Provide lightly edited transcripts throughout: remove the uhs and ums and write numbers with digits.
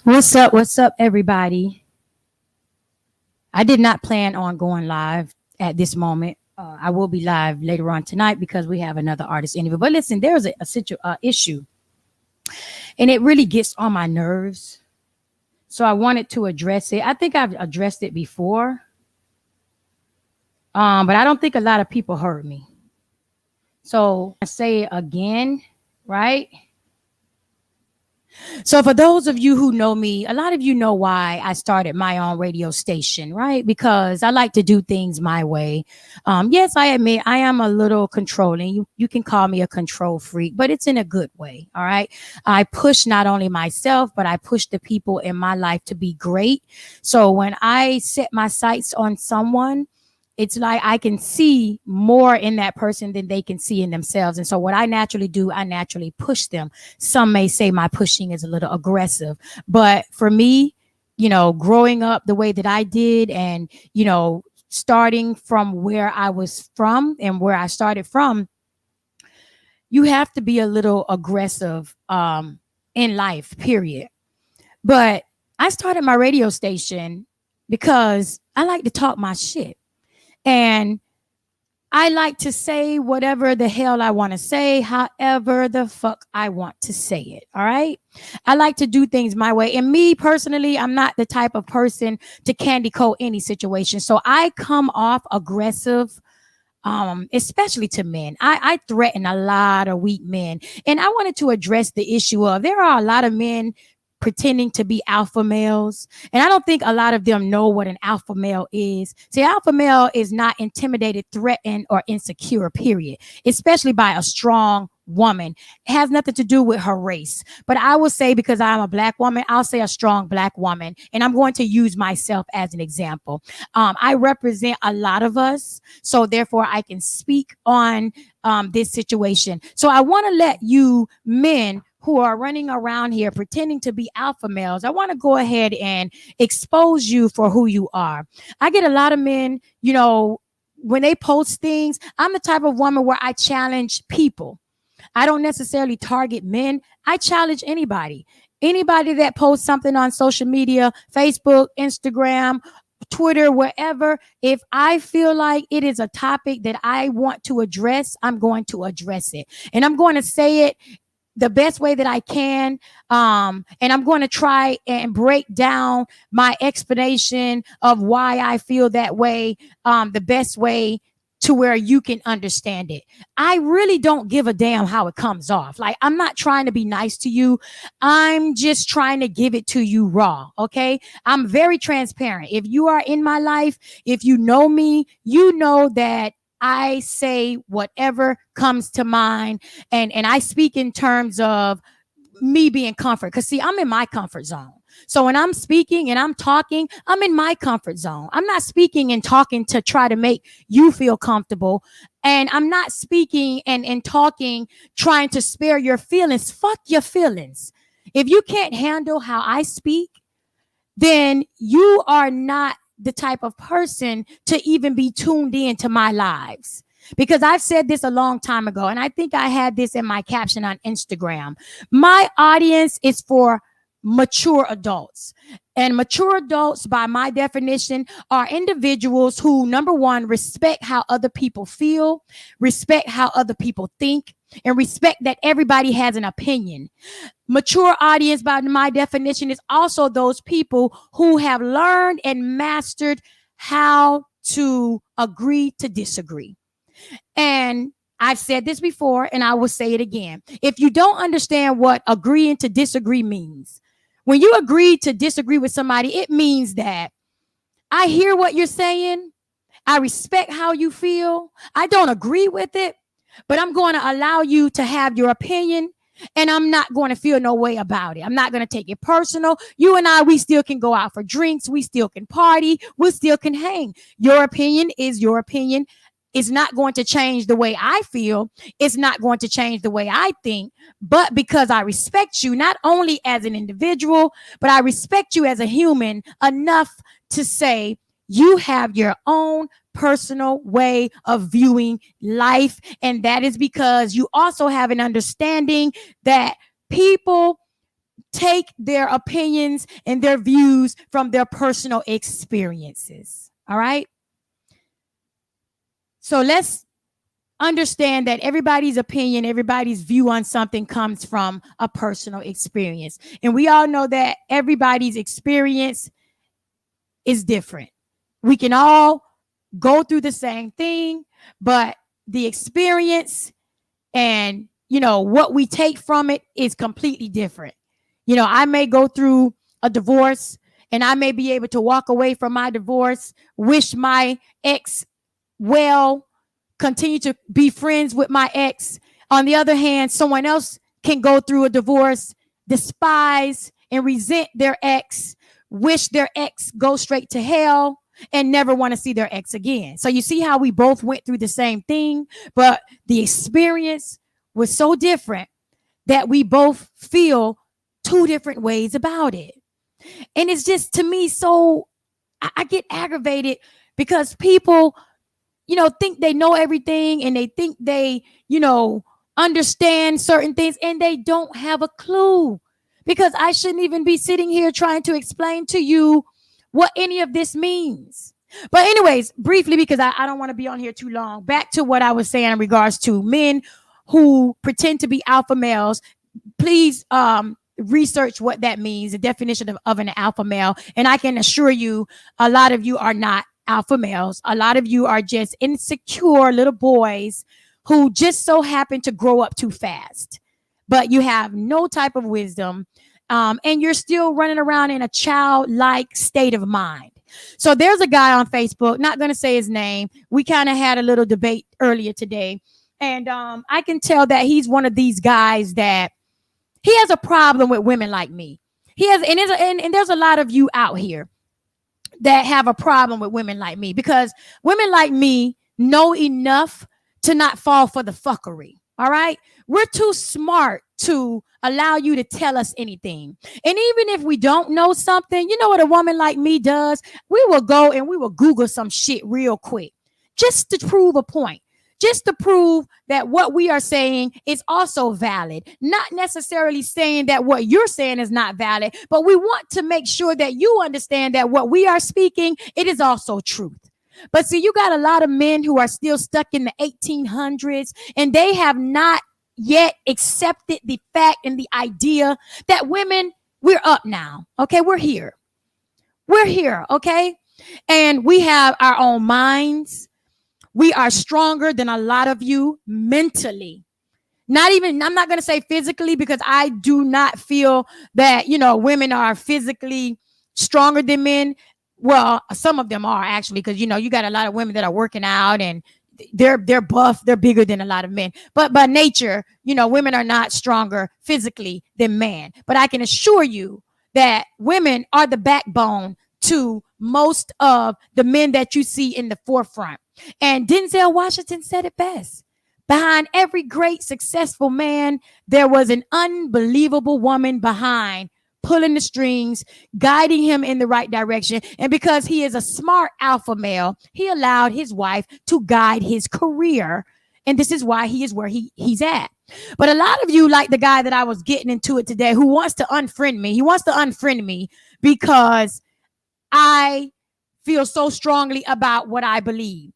What's up? What's up, everybody? I did not plan on going live at this moment. I will be live later on tonight because we have another artist interview. But listen, there's a issue, and it really gets on my nerves. So I wanted to address it. I think I've addressed it before, but I don't think a lot of people heard me. So I say it again, right? So, for those of you who know me, a lot of you know why I started my own radio station, right? Because I like to do things my way. Yes, I admit I am a little controlling. You can call me a control freak, but it's in a good way. All right. I push not only myself, but I push the people in my life to be great. So, when I set my sights on someone, it's like I can see more in that person than they can see in themselves. And so what I naturally do, I naturally push them. Some may say my pushing is a little aggressive, but for me, growing up the way that I did and, starting from where I was from and where I started from, you have to be a little aggressive in life, period. But I started my radio station because I like to talk my shit. And I like to say whatever the hell I want to say, however the fuck I want to say it. All right. I like to do things my way. And me personally, I'm not the type of person to candy coat any situation. So I come off aggressive. Especially to men. I threaten a lot of weak men. And I wanted to address the issue of there are a lot of men pretending to be alpha males. And I don't think a lot of them know what an alpha male is. See, alpha male is not intimidated, threatened, or insecure, period, especially by a strong woman. It has nothing to do with her race. But I will say, because I'm a black woman, I'll say a strong black woman. And I'm going to use myself as an example. I represent a lot of us. So therefore, I can speak on this situation. So I want to let you men who are running around here pretending to be alpha males, I want to go ahead and expose you for who you are. I get a lot of men, when they post things, I'm the type of woman where I challenge people. I don't necessarily target men. I challenge anybody. Anybody that posts something on social media, Facebook, Instagram, Twitter, wherever, if I feel like it is a topic that I want to address, I'm going to address it. And I'm going to say it the best way that I can. And I'm going to try and break down my explanation of why I feel that way, the best way to where you can understand it. I really don't give a damn how it comes off. Like, I'm not trying to be nice to you. I'm just trying to give it to you raw. Okay. I'm very transparent. If you are in my life, if you know me, you know that I say whatever comes to mind, and I speak in terms of me being comfort. Because see, I'm in my comfort zone. So when I'm speaking and I'm talking, I'm in my comfort zone. I'm not speaking and talking to try to make you feel comfortable. And I'm not speaking and talking trying to spare your feelings. Fuck your feelings. If you can't handle how I speak, then you are not the type of person to even be tuned in to my lives. Because I've said this a long time ago, and I think I had this in my caption on Instagram. My audience is for mature adults. And mature adults, by my definition, are individuals who, number one, respect how other people feel, respect how other people think, and respect that everybody has an opinion. Mature audience, by my definition, is also those people who have learned and mastered how to agree to disagree. And I've said this before, and I will say it again. If you don't understand what agreeing to disagree means, when you agree to disagree with somebody, it means that I hear what you're saying. I respect how you feel. I don't agree with it, but I'm going to allow you to have your opinion, and I'm not going to feel no way about it. I'm not going to take it personal. You and I, we still can go out for drinks. We still can party. We still can hang. Your opinion is your opinion. It's not going to change the way I feel. It's not going to change the way I think. But because I respect you, not only as an individual, but I respect you as a human enough to say you have your own personal way of viewing life. And that is because you also have an understanding that people take their opinions and their views from their personal experiences. All right. So let's understand that everybody's opinion, everybody's view on something comes from a personal experience. And we all know that everybody's experience is different. We can all go through the same thing, but the experience and, what we take from it is completely different. I may go through a divorce and I may be able to walk away from my divorce, wish my ex well, continue to be friends with my ex. On the other hand, someone else can go through a divorce, despise and resent their ex, wish their ex go straight to hell, and never want to see their ex again. So you see how we both went through the same thing, but the experience was so different that we both feel two different ways about it. And it's just, to me, so I get aggravated because people think they know everything and they think they, understand certain things, and they don't have a clue, because I shouldn't even be sitting here trying to explain to you what any of this means. But anyways, briefly, because I don't want to be on here too long, back to what I was saying in regards to men who pretend to be alpha males. Please research what that means, the definition of an alpha male. And I can assure you, a lot of you are not alpha males. A lot of you are just insecure little boys who just so happen to grow up too fast, but you have no type of wisdom, and you're still running around in a childlike state of mind. So there's a guy on Facebook, not going to say his name. We kind of had a little debate earlier today, and I can tell that he's one of these guys that he has a problem with women like me. He has, and there's a lot of you out here that have a problem with women like me, because women like me know enough to not fall for the fuckery. All right. We're too smart to allow you to tell us anything. And even if we don't know something, you know what a woman like me does? We will go and we will Google some shit real quick just to prove a point, just to prove that what we are saying is also valid. Not necessarily saying that what you're saying is not valid, but we want to make sure that you understand that what we are speaking, it is also truth. But see, you got a lot of men who are still stuck in the 1800s, and they have not yet accepted the fact and the idea that women, we're up now. Okay, we're here. We're here. Okay, and we have our own minds. We are stronger than a lot of you mentally. I'm not going to say physically, because I do not feel that, women are physically stronger than men. Well, some of them are actually, because, you got a lot of women that are working out and they're buff, they're bigger than a lot of men. But by nature, women are not stronger physically than men. But I can assure you that women are the backbone to most of the men that you see in the forefront. And Denzel Washington said it best. Behind every great successful man, there was an unbelievable woman behind, pulling the strings, guiding him in the right direction. And because he is a smart alpha male, he allowed his wife to guide his career. And this is why he is where he's at. But a lot of you, like the guy that I was getting into it today, who wants to unfriend me. He wants to unfriend me because I feel so strongly about what I believe.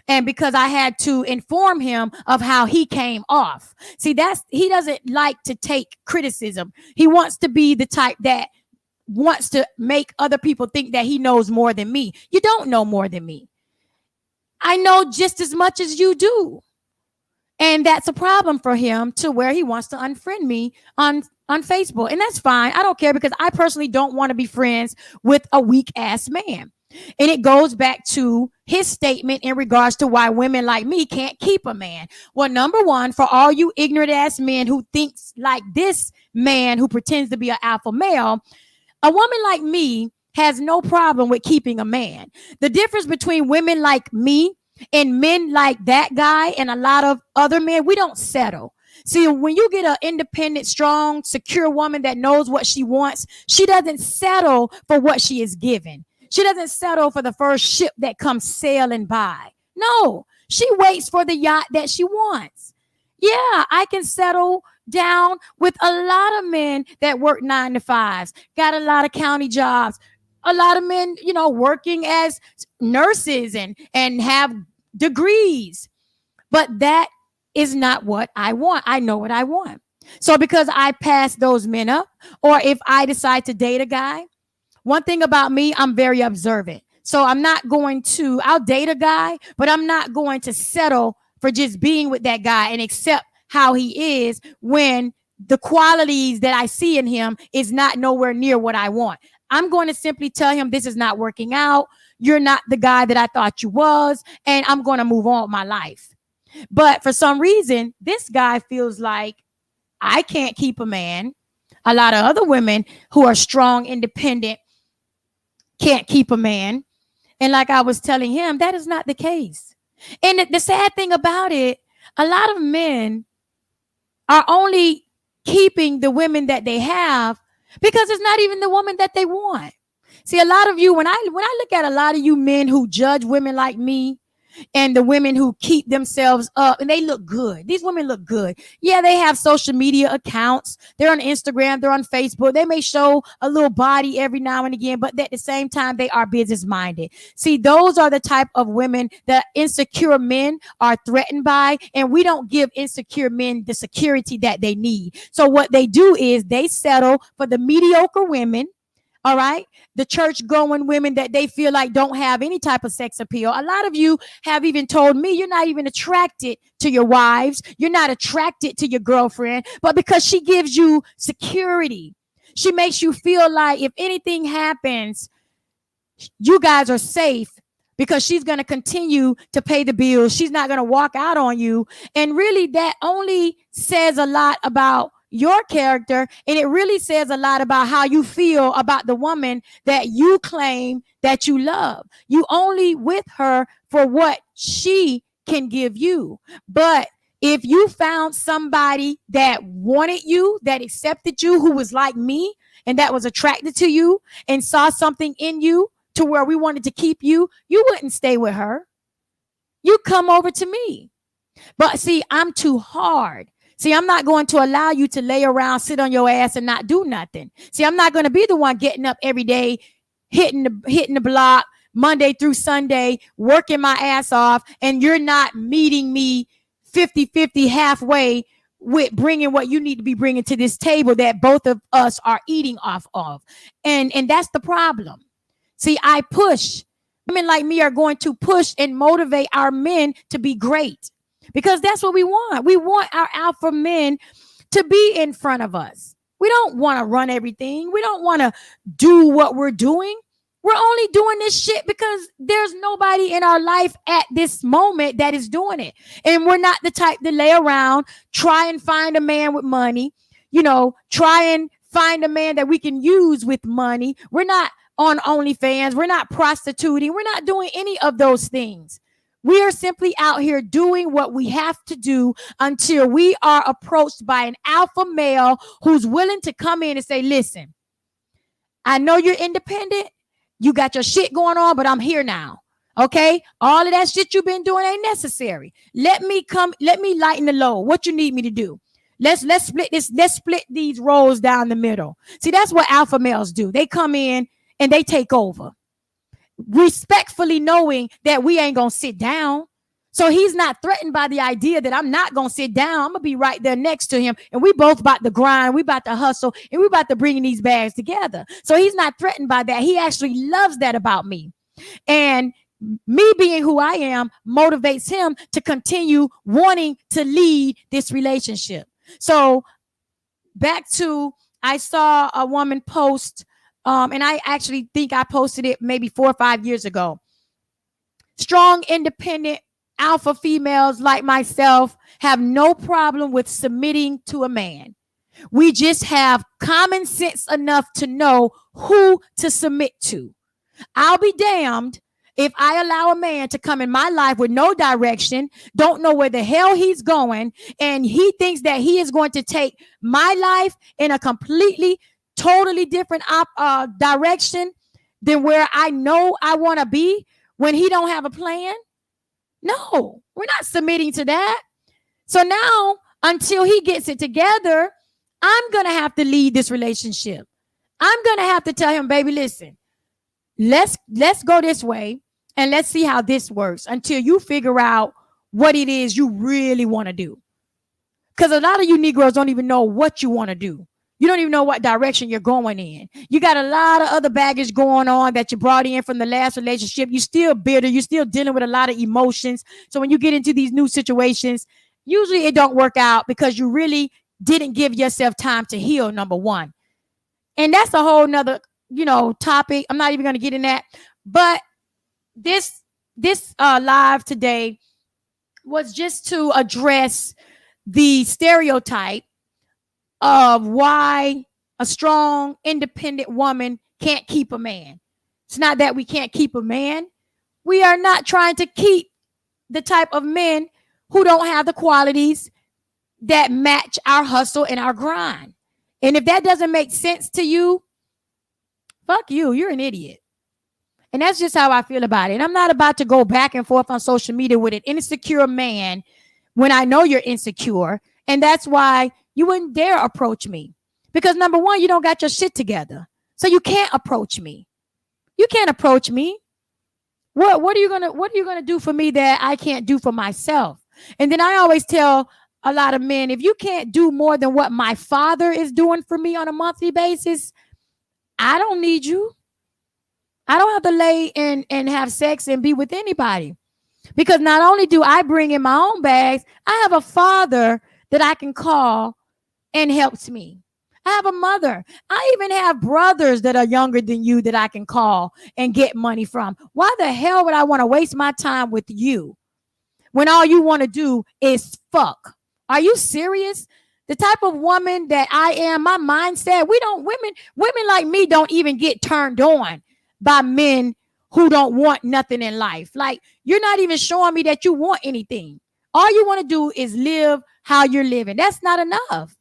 And because I had to inform him of how he came off. See, he doesn't like to take criticism. He wants to be the type that wants to make other people think that he knows more than me. You don't know more than me. I know just as much as you do. And that's a problem for him, to where he wants to unfriend me on Facebook. And that's fine. I don't care, because I personally don't want to be friends with a weak ass man. And it goes back to his statement in regards to why women like me can't keep a man. Well, number one, for all you ignorant ass men who thinks like this man who pretends to be an alpha male, a woman like me has no problem with keeping a man. The difference between women like me and men like that guy and a lot of other men, we don't settle. See, when you get an independent, strong, secure woman that knows what she wants, she doesn't settle for what she is given. She doesn't settle for the first ship that comes sailing by. No, she waits for the yacht that she wants. Yeah, I can settle down with a lot of men that work 9 to 5s, got a lot of county jobs, a lot of men, working as nurses and have degrees. But that is not what I want. I know what I want. So because I pass those men up, or if I decide to date a guy, one thing about me, I'm very observant. So I'll date a guy, but I'm not going to settle for just being with that guy and accept how he is when the qualities that I see in him is not nowhere near what I want. I'm going to simply tell him this is not working out. You're not the guy that I thought you was, and I'm going to move on with my life. But for some reason, this guy feels like I can't keep a man. A lot of other women who are strong, independent, can't keep a man. And like I was telling him, that is not the case. And the sad thing about it, a lot of men are only keeping the women that they have because it's not even the woman that they want. See, a lot of you, when I look at a lot of you men who judge women like me, and the women who keep themselves up and they look good. These women look good. Yeah, they have social media accounts. They're on Instagram. They're on Facebook. They may show a little body every now and again, but at the same time, they are business minded. See, those are the type of women that insecure men are threatened by, and we don't give insecure men the security that they need. So what they do is they settle for the mediocre women. All right. The church going women that they feel like don't have any type of sex appeal. A lot of you have even told me you're not even attracted to your wives. You're not attracted to your girlfriend, but because she gives you security, she makes you feel like if anything happens, you guys are safe because she's going to continue to pay the bills. She's not going to walk out on you. And really, that only says a lot about your character, and it really says a lot about how you feel about the woman that you claim that you love. You only with her for what she can give you. But if you found somebody that wanted you, that accepted you, who was like me and that was attracted to you and saw something in you to where we wanted to keep you, you wouldn't stay with her. You come over to me. But see, I'm too hard. See, I'm not going to allow you to lay around, sit on your ass and not do nothing. See, I'm not going to be the one getting up every day, hitting the block Monday through Sunday, working my ass off, and you're not meeting me 50-50 halfway with bringing what you need to be bringing to this table that both of us are eating off of. And that's the problem. See, I push. Women like me are going to push and motivate our men to be great. Because that's what we want. We want our alpha men to be in front of us. We don't want to run everything. We don't want to do what we're doing. We're only doing this shit because there's nobody in our life at this moment that is doing it. And we're not the type to lay around, try and find a man with money, try and find a man that we can use with money. We're not on OnlyFans. We're not prostituting. We're not doing any of those things. We are simply out here doing what we have to do until we are approached by an alpha male who's willing to come in and say, listen, I know you're independent. You got your shit going on, but I'm here now. Okay. All of that shit you've been doing ain't necessary. Let me lighten the load. What you need me to do? Let's split this. Let's split these roles down the middle. See, that's what alpha males do. They come in and they take over, respectfully knowing that we ain't gonna sit down. So he's not threatened by the idea that I'm not gonna sit down. I'm gonna be right there next to him, and we both about to grind, we about to hustle, and we about to bring these bags together. So he's not threatened by that. He actually loves that about me. And me being who I am motivates him to continue wanting to lead this relationship. So back to, I saw a woman post, and I actually think I posted it maybe 4 or 5 years ago. Strong, independent, alpha females like myself have no problem with submitting to a man. We just have common sense enough to know who to submit to. I'll be damned if I allow a man to come in my life with no direction, don't know where the hell he's going, and he thinks that he is going to take my life in a completely, totally different direction than where I know I want to be when he don't have a plan. No, we're not submitting to that. So now until he gets it together, I'm going to have to lead this relationship. I'm going to have to tell him, baby, listen, let's go this way and let's see how this works until you figure out what it is you really want to do. Because a lot of you Negroes don't even know what you want to do. You don't even know what direction you're going in. You got a lot of other baggage going on that you brought in from the last relationship. You're still bitter. You're still dealing with a lot of emotions. So when you get into these new situations, usually it don't work out because you really didn't give yourself time to heal, number one. And that's a whole nother, topic. I'm not even going to get in that. But this live today was just to address the stereotype of why a strong, independent woman can't keep a man. It's not that we can't keep a man. We are not trying to keep the type of men who don't have the qualities that match our hustle and our grind. And if that doesn't make sense to you, fuck you. You're an idiot. And that's just how I feel about it. And I'm not about to go back and forth on social media with an insecure man when I know you're insecure. And that's why you wouldn't dare approach me. Because number one, you don't got your shit together. So you can't approach me. You can't approach me. What are you gonna do for me that I can't do for myself? And then I always tell a lot of men, if you can't do more than what my father is doing for me on a monthly basis, I don't need you. I don't have to lay and have sex and be with anybody. Because not only do I bring in my own bags, I have a father that I can call and helps me. I have a mother. I even have brothers that are younger than you that I can call and get money from. Why the hell would I want to waste my time with you when all you want to do is fuck? Are you serious? The type of woman that I am, my mindset, women like me don't even get turned on by men who don't want nothing in life. Like, you're not even showing me that you want anything. All you want to do is live how you're living. That's not enough.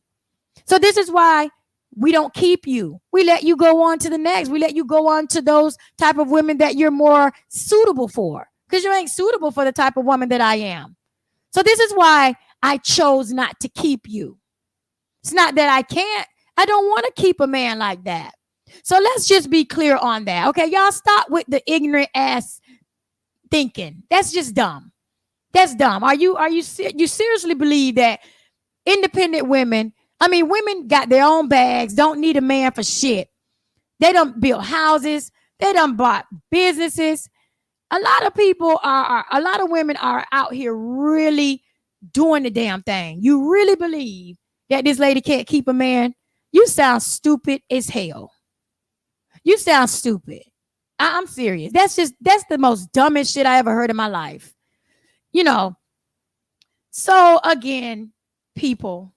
So this is why we don't keep you. We let you go on to the next. We let you go on to those type of women that you're more suitable for, because you ain't suitable for the type of woman that I am. So this is why I chose not to keep you. It's not that I can't. I don't want to keep a man like that. So let's just be clear on that. Okay, y'all, stop with the ignorant ass thinking. That's just dumb. That's dumb. You seriously believe that independent women, women got their own bags, don't need a man for shit. They don't build houses. They done bought businesses. A lot of women are out here really doing the damn thing. You really believe that this lady can't keep a man? You sound stupid as hell. You sound stupid. I'm serious. That's the most dumbest shit I ever heard in my life. So again, people,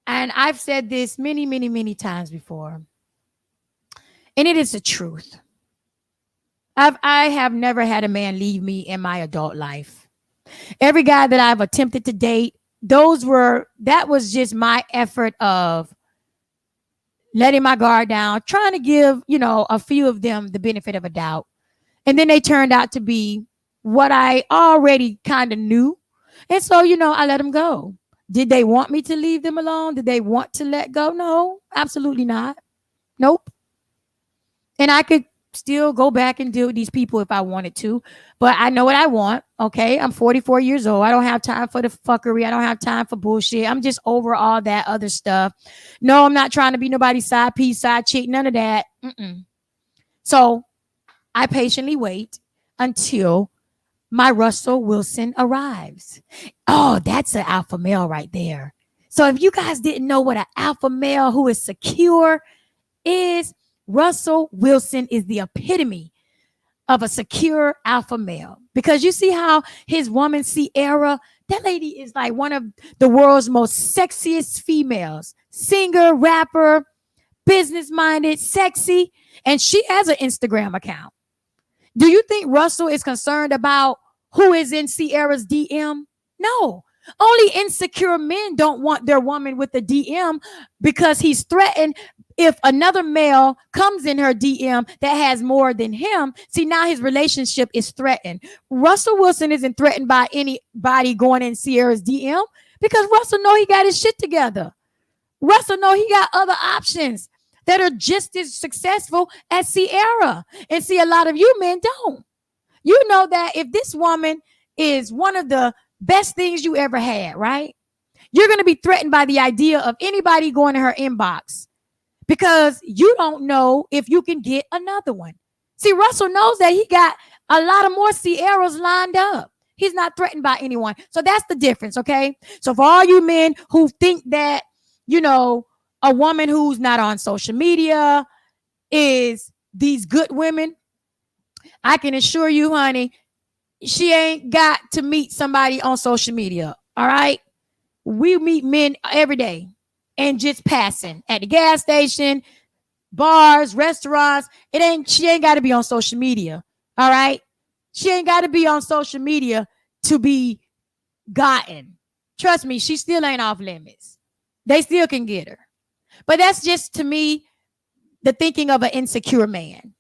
and I've said this many, many, many times before, and it is the truth. I have never had a man leave me in my adult life. Every guy that I've attempted to date, that was just my effort of letting my guard down, trying to give, a few of them the benefit of a doubt. And then they turned out to be what I already kind of knew. And so, I let them go. Did they want me to leave them alone? Did they want to let go? No, absolutely not. Nope. And I could still go back and deal with these people if I wanted to, but I know what I want. Okay, I'm 44 years old. I don't have time for the fuckery. I don't have time for bullshit. I'm just over all that other stuff. No, I'm not trying to be nobody's side piece, side chick, none of that. So I patiently wait until my Russell Wilson arrives. Oh, that's an alpha male right there. So if you guys didn't know what an alpha male who is secure is, Russell Wilson is the epitome of a secure alpha male. Because you see how his woman Ciara, that lady is like one of the world's most sexiest females. Singer, rapper, business-minded, sexy. And she has an Instagram account. Do you think Russell is concerned about who is in Ciara's DM? No. Only insecure men don't want their woman with the DM because he's threatened. If another male comes in her DM that has more than him, see, now his relationship is threatened. Russell Wilson isn't threatened by anybody going in Ciara's DM Because Russell know he got his shit together. Russell know he got other options that are just as successful as Ciara. And see, a lot of you men don't. You know that if this woman is one of the best things you ever had, right? You're going to be threatened by the idea of anybody going to her inbox because you don't know if you can get another one. See, Russell knows that he got a lot of more Ciaras lined up. He's not threatened by anyone. So that's the difference, okay? So for all you men who think that, you know, a woman who's not on social media is these good women, I can assure you, honey, she ain't got to meet somebody on social media, all right? We meet men every day and just passing at the gas station, bars, restaurants. She ain't got to be on social media. All right. She ain't got to be on social media to be gotten. Trust me, she still ain't off limits. They still can get her. But that's just, to me, the thinking of an insecure man.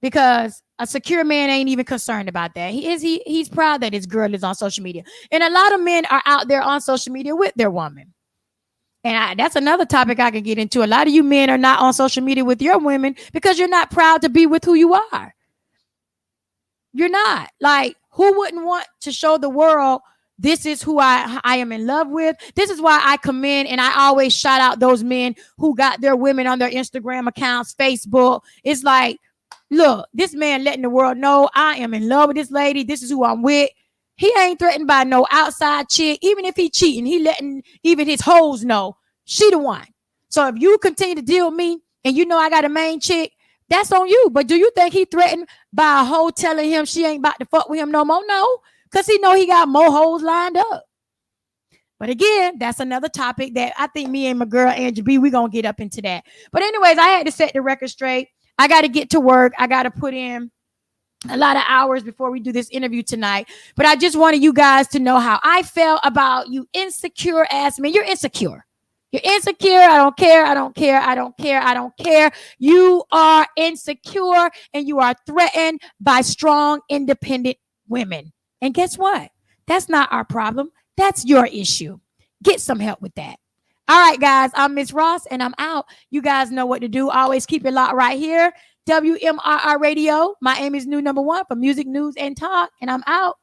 Because a secure man ain't even concerned about that. He's proud that his girl is on social media. And a lot of men are out there on social media with their woman. And that's another topic I can get into. A lot of you men are not on social media with your women because you're not proud to be with who you are. You're not. Like, who wouldn't want to show the world this is who I am in love with? This is why I commend and I always shout out those men who got their women on their Instagram accounts, Facebook. It's like, look, this man letting the world know I am in love with this lady. This is who I'm with. He ain't threatened by no outside chick. Even if he cheating, he letting even his hoes know she the one. So if you continue to deal with me and you know I got a main chick, that's on you. But do you think he threatened by a hoe telling him she ain't about to fuck with him no more? No, because he know he got more hoes lined up. But again, that's another topic that I think me and my girl Angie B, we going to get up into that. But anyways, I had to set the record straight. I got to get to work. I got to put in a lot of hours before we do this interview tonight. But I just wanted you guys to know how I felt about you insecure ass men. You're insecure. You're insecure. I don't care. I don't care. I don't care. I don't care. You are insecure and you are threatened by strong, independent women. And guess what? That's not our problem. That's your issue. Get some help with that. All right, guys. I'm Miss Ross and I'm out. You guys know what to do. Always keep it locked right here. WMRR Radio. My aim is new #1 for music, news, and talk. And I'm out.